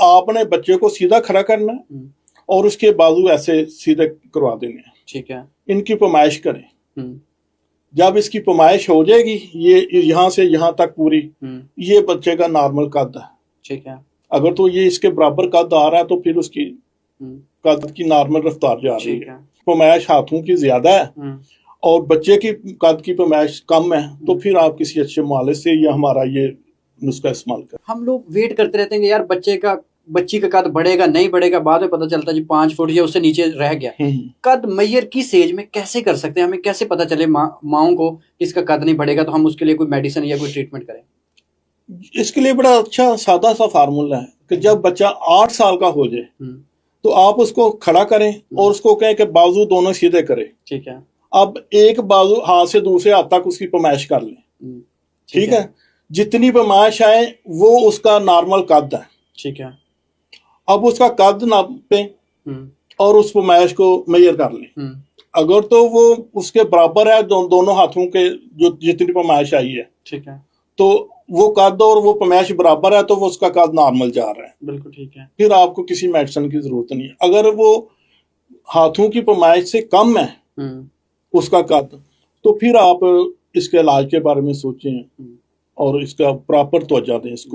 आपने बच्चे को सीधा खड़ा करना है और उसके बाजू ऐसे सीधे करवा देने हैं। ठीक है। इनकी पैमाइश करें। जब इसकी पैमाइश हो जाएगी, ये यहाँ से यहाँ तक पूरी, ये बच्चे का नॉर्मल कद है। ठीक है। अगर तो ये इसके बराबर कद आ रहा है तो फिर उसकी कद की नॉर्मल रफ्तार जा रही है। पैमाइश हाथों की ज्यादा है और बच्चे की कद की पैमाइश कम है, तो फिर आप किसी अच्छे मालिक से या हमारा ये नुस्खा इस्तेमाल करें। हम लोग वेट करते रहते हैं कि यार बच्ची का कद बढ़ेगा नहीं बढ़ेगा, बाद में पता चलता है जी 5 फुट या उससे नीचे रह गया। कद मैयर किस एज में कैसे कर सकते हैं? हमें कैसे पता चले माओं को इसका कद नहीं बढ़ेगा तो हम उसके लिए कोई मेडिसिन या कोई ट्रीटमेंट करें? इसके लिए बड़ा अच्छा सादा सा फार्मूला है कि जब बच्चा 8 साल का हो जाए तो आप उसको खड़ा करें और उसको कहें कि बाजू दोनों सीधे करें। ठीक है। अब एक बाजू हाथ से दूसरे हाथ तक उसकी पैमाइश कर लें। ठीक है। जितनी पैमाइश आए वो उसका नॉर्मल कद है। ठीक है। अब उसका कद नापें और उस पैमाइश को मेजर कर लें। अगर तो वो उसके बराबर है दोनों हाथों के जो जितनी पैमाइश आई है, ठीक है, तो वो कद और वो पैमाइश बराबर है तो वो उसका कद नॉर्मल जा रहा है। बिल्कुल ठीक है। फिर आपको किसी मेडिसिन की जरूरत नहीं है। अगर वो हाथों की पैमाइश से कम है उसका कद, तो फिर आप इसके इलाज के बारे में सोचें और इसका प्रॉपर तवज्जो दें इसको।